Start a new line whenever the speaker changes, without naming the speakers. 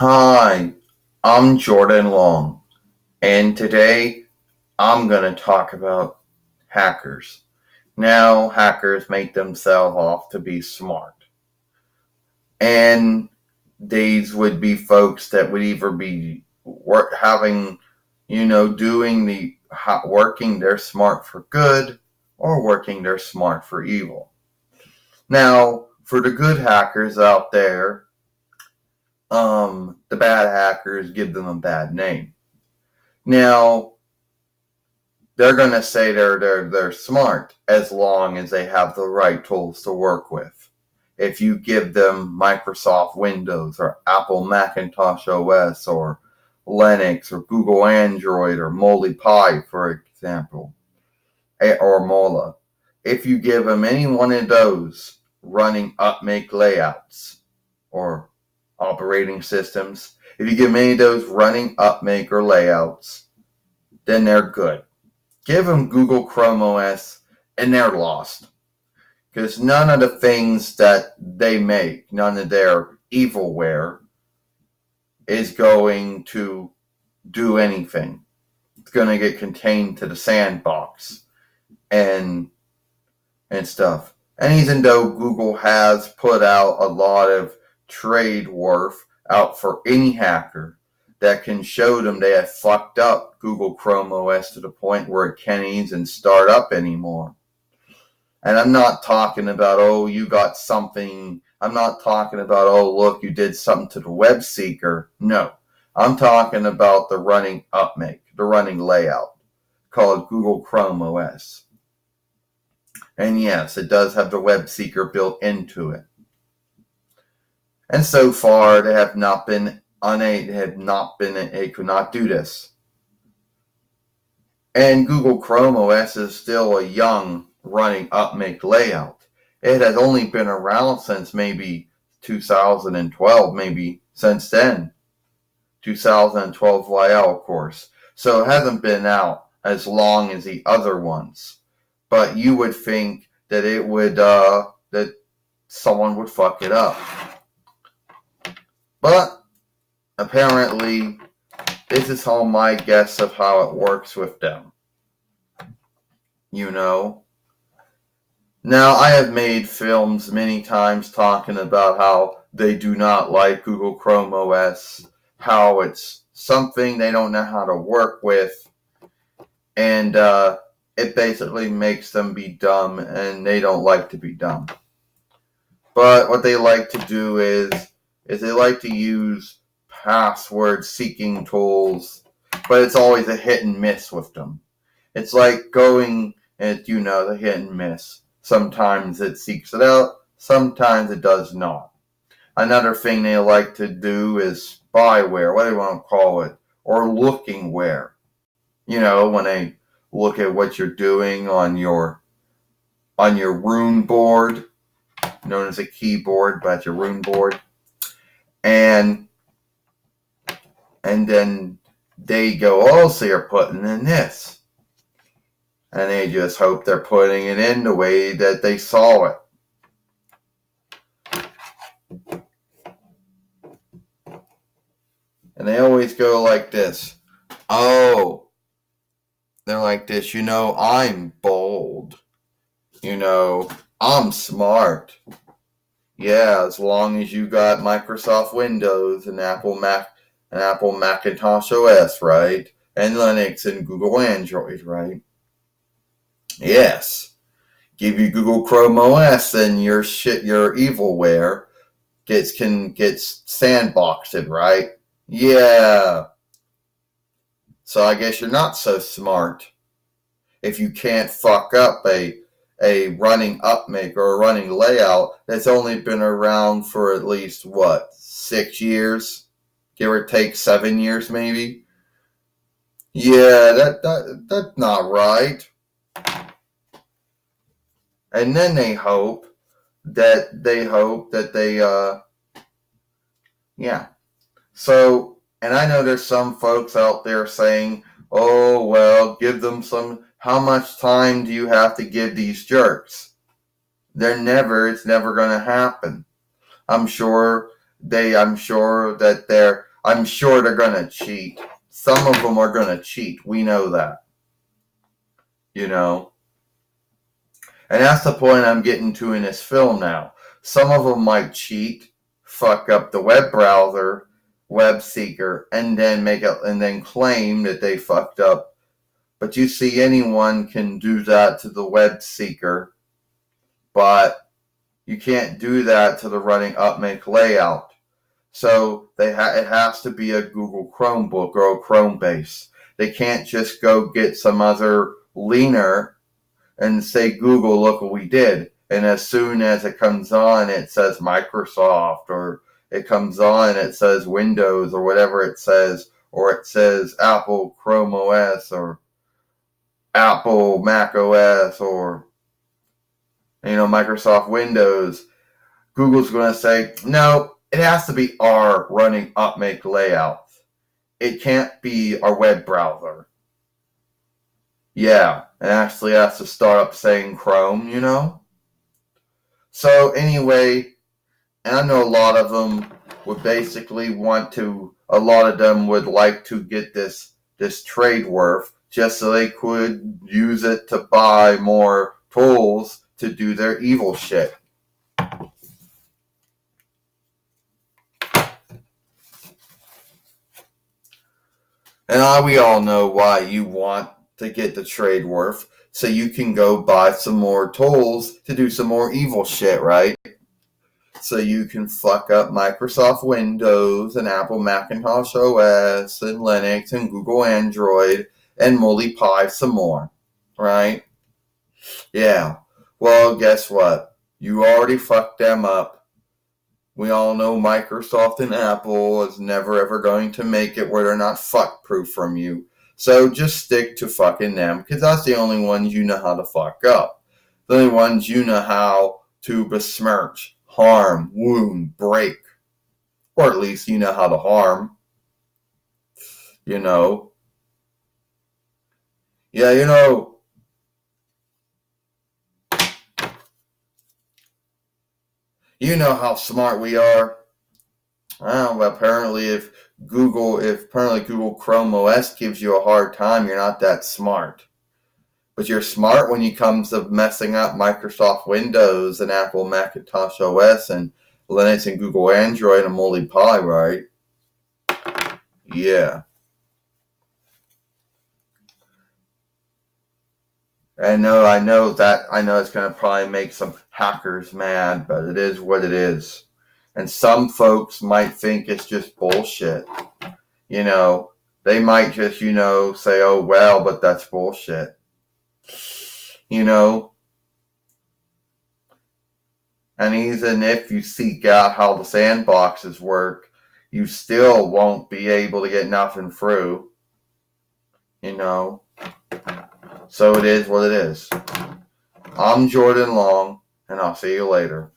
Hi, I'm Jordan Long, and today I'm going to talk about hackers. Now, hackers make themselves off to be smart, and these would be folks that would either be having, doing the working their smart for good or working their smart for evil. Now, for the good hackers out there, the bad hackers give them a bad name. Now, they're going to say they're smart as long as they have the right tools to work with. If you give them Microsoft Windows or Apple Macintosh OS or Linux or Google Android or Moldy Pi, for example, or Mola, if you give them any one of those running upmake layouts or operating systems, if you give them any of those running upmake or layouts, then they're good. Give them Google Chrome OS and they're lost. Because none of the things that they make, none of their evilware, is going to do anything. It's going to get contained to the sandbox and stuff. And even though Google has put out a lot of trade worth out for any hacker that can show them they have fucked up Google Chrome OS to the point where it can't even start up anymore. And I'm not talking about, oh, you got something. I'm not talking about, oh, look, you did something to the web seeker. No. I'm talking about the running upmake, the running layout called Google Chrome OS. And yes, it does have the web seeker built into it. And so far, they have not been it could not do this. And Google Chrome OS is still a young running upmake layout. It has only been around since maybe 2012, maybe since then. 2012 YL, of course. So it hasn't been out as long as the other ones. But you would think that it would, that someone would fuck it up. But apparently, this is all my guess of how it works with them. Now, I have made films many times talking about how they do not like Google Chrome OS, how it's something they don't know how to work with, and it basically makes them be dumb, and they don't like to be dumb. But what they like to do is they like to use password seeking tools, but it's always a hit and miss with them. It's like going at, the hit and miss. Sometimes it seeks it out, sometimes it does not. Another thing they like to do is spyware, what do you want to call it, or lookingware. When they look at what you're doing on your rune board, known as a keyboard, but your rune board. And then they go, oh, so you're putting in this. And they just hope they're putting it in the way that they saw it. And they always go like this. Oh, they're like this, I'm bold. I'm smart. Yeah, as long as you got Microsoft Windows and Apple Macintosh OS, right? And Linux and Google Android, right? Yes. Give you Google Chrome OS, then your evilware gets sandboxed, right? Yeah. So I guess you're not so smart if you can't fuck up a running upmake or a running layout that's only been around for at least 6 years, give or take 7 years maybe. Yeah, that's not right. And then they hope that yeah. So, and I know there's some folks out there saying, oh, well, give them how much time do you have to give these jerks? It's never going to happen. I'm sure that I'm sure they're going to cheat. Some of them are going to cheat. We know that. You know? And that's the point I'm getting to in this film now. Some of them might cheat, fuck up the web browser, web seeker, and then claim that they fucked up. But you see, anyone can do that to the web seeker, but you can't do that to the running upmake layout. So it has to be a Google Chromebook or a Chrome base. They can't just go get some other leaner and say, Google, look what we did. And as soon as it comes on, it says Microsoft, or it comes on, it says Windows, or whatever it says, or it says Apple Chrome OS, or Apple Mac OS, or Microsoft Windows. Google's going to say, no, it has to be our running upmake layout. It can't be our web browser. Yeah, it actually has to start up saying Chrome, So anyway, and I know a lot of them would basically a lot of them would like to get this trade worth just so they could use it to buy more tools to do their evil shit. And we all know why you want to get the trade worth, so you can go buy some more tools to do some more evil shit, right? So you can fuck up Microsoft Windows and Apple Macintosh OS and Linux and Google Android and Molly Pie some more, right? Yeah. Well, guess what? You already fucked them up. We all know Microsoft and Apple is never ever going to make it where they're not fuck proof from you. So just stick to fucking them, because that's the only ones you know how to fuck up. The only ones you know how to besmirch, harm, wound, break. Or at least you know how to harm. Yeah, you know how smart we are. Well, apparently if Google Chrome OS gives you a hard time, you're not that smart. But you're smart when it comes to messing up Microsoft Windows and Apple Macintosh OS and Linux and Google Android and Molly Pie, right? Yeah. I know it's going to probably make some hackers mad, but it is what it is. And some folks might think it's just bullshit. They might just, say, oh, well, but that's bullshit. And even if you seek out how the sandboxes work, you still won't be able to get nothing through. So it is what it is. I'm Jordan Long, and I'll see you later.